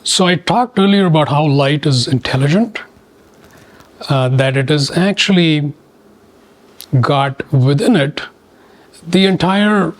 So I talked earlier about how light is intelligent, that it has actually got within it the entire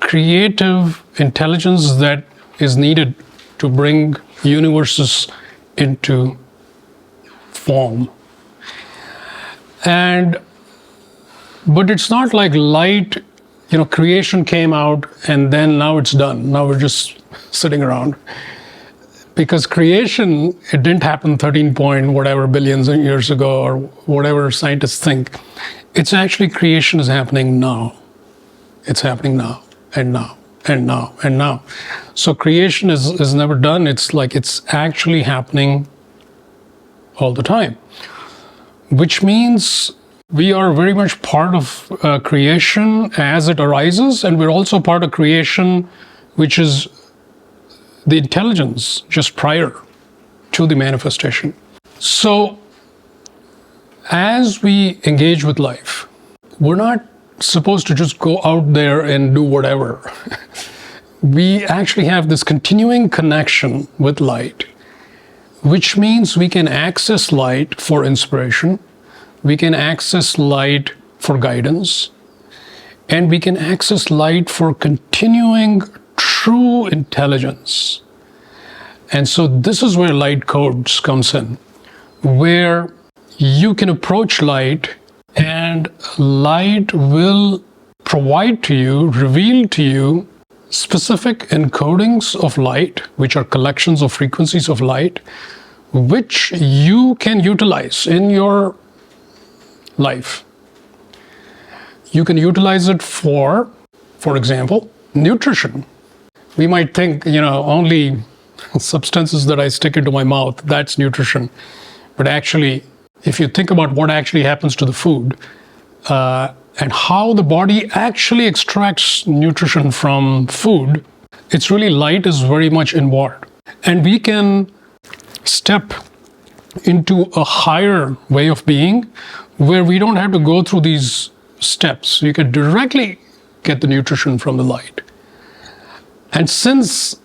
creative intelligence that is needed to bring universes into form. But it's not like light, creation came out and then now it's done. Now we're just sitting around. Because creation, it didn't happen 13 point whatever billions of years ago or whatever scientists think. It's actually creation is happening now. It's happening now and now and now and now. So creation is never done. It's like it's actually happening all the time. Which means we are very much part of creation as it arises, and we're also part of creation, which is the intelligence just prior to the manifestation. So as we engage with life, we're not supposed to just go out there and do whatever. We actually have this continuing connection with light, which means we can access light for inspiration, we can access light for guidance, and we can access light for continuing true intelligence. And so this is where light codes comes in, where you can approach light and light will provide to you, reveal to you specific encodings of light, which are collections of frequencies of light, which you can utilize in your life. You can utilize it for example, nutrition. We might think, only substances that I stick into my mouth, that's nutrition. But actually, if you think about what actually happens to the food and how the body actually extracts nutrition from food, it's really light is very much involved. And we can step into a higher way of being where we don't have to go through these steps. You can directly get the nutrition from the light. And since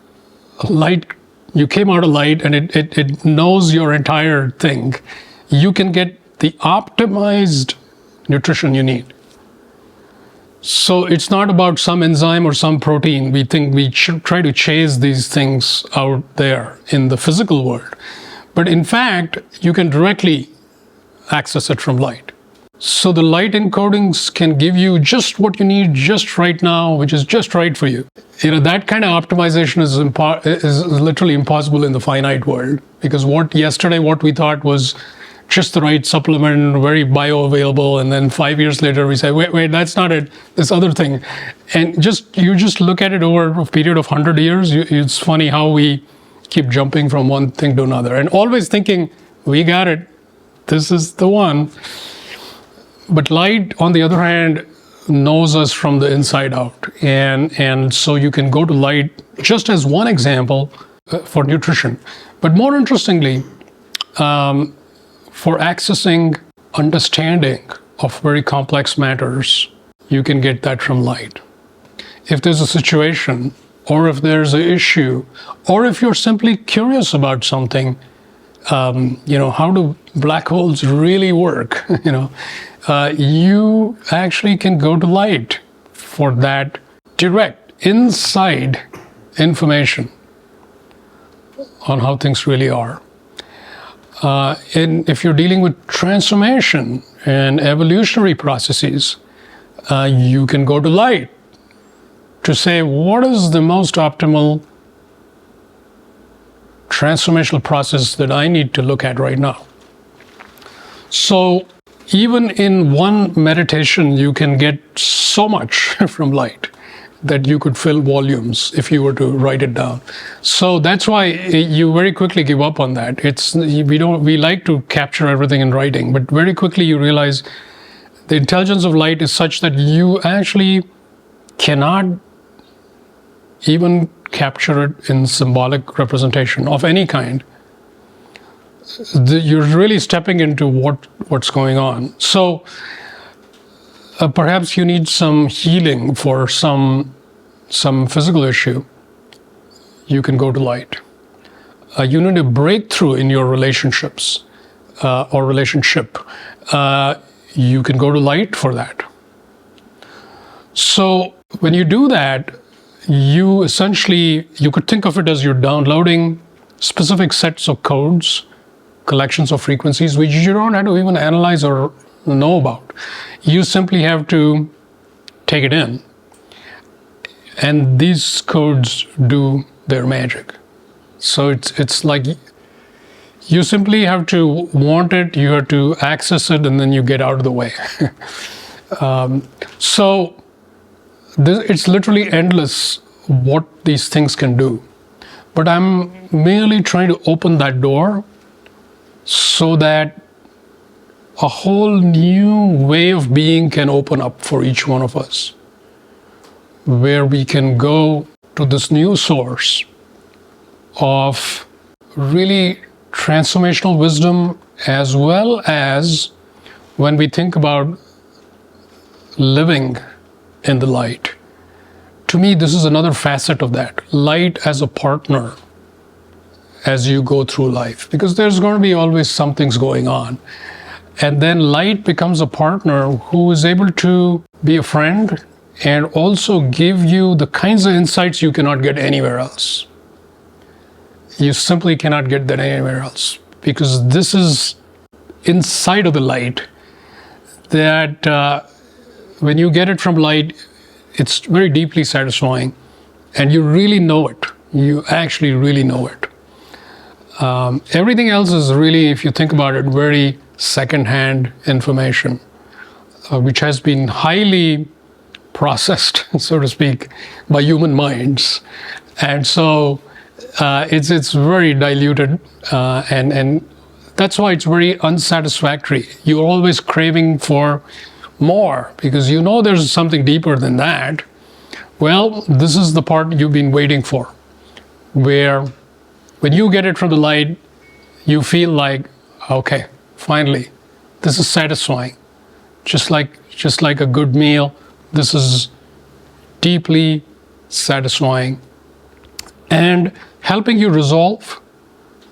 light, you came out of light and it knows your entire thing, you can get the optimized nutrition you need. So it's not about some enzyme or some protein. We think we should try to chase these things out there in the physical world. But in fact, you can directly access it from light. So the light encodings can give you just what you need just right now, which is just right for you. That kind of optimization is literally impossible in the finite world, because what we thought was just the right supplement, very bioavailable, and then 5 years later we say, wait, that's not it, this other thing. And you just look at it over a period of 100 years, it's funny how we keep jumping from one thing to another and always thinking, we got it, this is the one. But light, on the other hand, knows us from the inside out. And so you can go to light just as one example for nutrition. But more interestingly, for accessing understanding of very complex matters, you can get that from light. If there's a situation, or if there's an issue, or if you're simply curious about something, how do black holes really work? You actually can go to light for that direct, inside information on how things really are. And if you're dealing with transformation and evolutionary processes, you can go to light to say, what is the most optimal transformational process that I need to look at right now? So even in one meditation, you can get so much from light that you could fill volumes if you were to write it down. So that's why you very quickly give up on that. We like to capture everything in writing, but very quickly you realize the intelligence of light is such that you actually cannot even capture it in symbolic representation of any kind. You're really stepping into what's going on. So perhaps you need some healing for some physical issue. you can go to light. You need a breakthrough in your relationships or relationship. You can go to light for that. So when you do that, you essentially, you could think of it as you're downloading specific sets of codes, collections of frequencies, which you don't have to even analyze or know about. You simply have to take it in. And these codes do their magic. So it's like you simply have to want it, you have to access it, and then you get out of the way. It's literally endless what these things can do. But I'm merely trying to open that door so that a whole new way of being can open up for each one of us, where we can go to this new source of really transformational wisdom, as well as when we think about living in the light. To me, this is another facet of that. Light as a partner as you go through life, because there's going to be always something's going on. And then light becomes a partner who is able to be a friend and also give you the kinds of insights you cannot get anywhere else. You simply cannot get that anywhere else, because this is inside of the light that when you get it from light, it's very deeply satisfying, and you really know it. You actually really know it. Everything else is really, if you think about it, very second-hand information, which has been highly processed, so to speak, by human minds. And so it's very diluted, and that's why it's very unsatisfactory. You're always craving for more, because you know there's something deeper than that. Well, this is the part you've been waiting for, where when you get it from the light, you feel like, okay, finally, this is satisfying. Just like a good meal, this is deeply satisfying and helping you resolve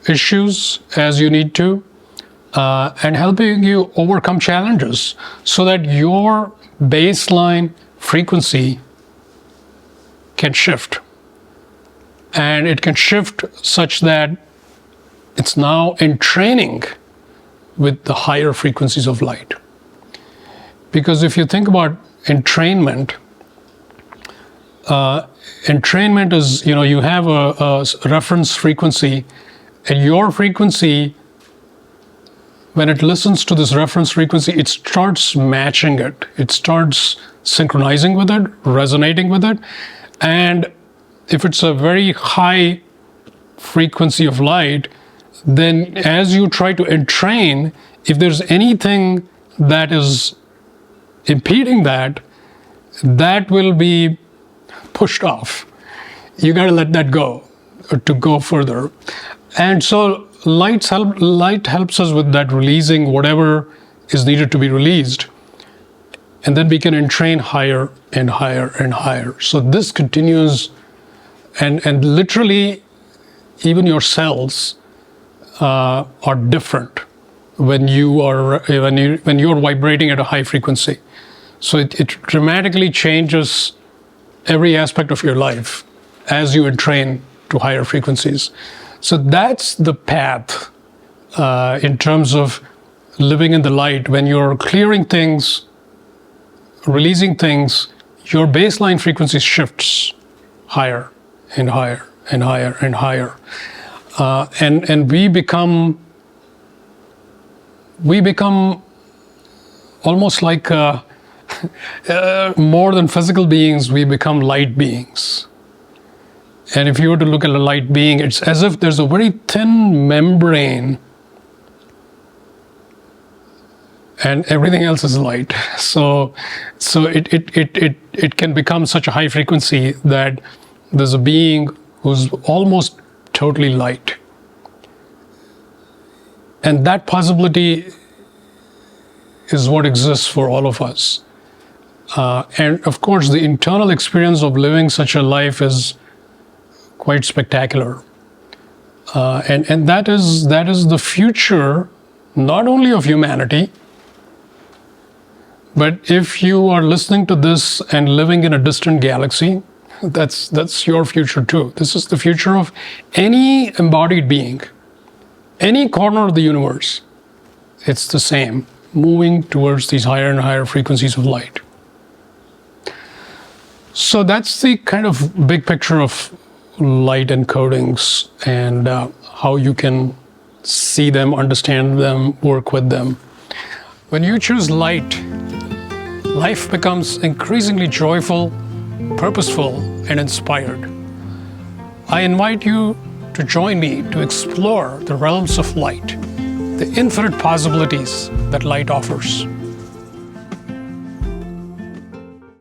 issues as you need to, and helping you overcome challenges so that your baseline frequency can shift. And it can shift such that it's now in training with the higher frequencies of light. Because if you think about entrainment, entrainment is, you have a reference frequency, and your frequency, when it listens to this reference frequency, it starts matching it. It starts synchronizing with it, resonating with it. And if it's a very high frequency of light, then as you try to entrain, if there's anything that is impeding that, that will be pushed off. You got to let that go to go further. And so light helps us with that, releasing whatever is needed to be released. And then we can entrain higher and higher and higher. So this continues, and literally even your cells are different when you're vibrating at a high frequency. So it dramatically changes every aspect of your life as you entrain to higher frequencies. So that's the path in terms of living in the light. When you're clearing things, releasing things, your baseline frequency shifts higher and higher and higher and higher. And we become almost like more than physical beings, we become light beings. And if you were to look at a light being, it's as if there's a very thin membrane and everything else is light. So it can become such a high frequency that there's a being who's almost totally light. And that possibility is what exists for all of us. And of course, the internal experience of living such a life is quite spectacular. And that is the future, not only of humanity, but if you are listening to this and living in a distant galaxy, that's your future too. This is the future of any embodied being, any corner of the universe. It's the same, moving towards these higher and higher frequencies of light. So that's the kind of big picture of light encodings and how you can see them, understand them, work with them. When you choose light, life becomes increasingly joyful, purposeful, and inspired. I invite you to join me to explore the realms of light, the infinite possibilities that light offers.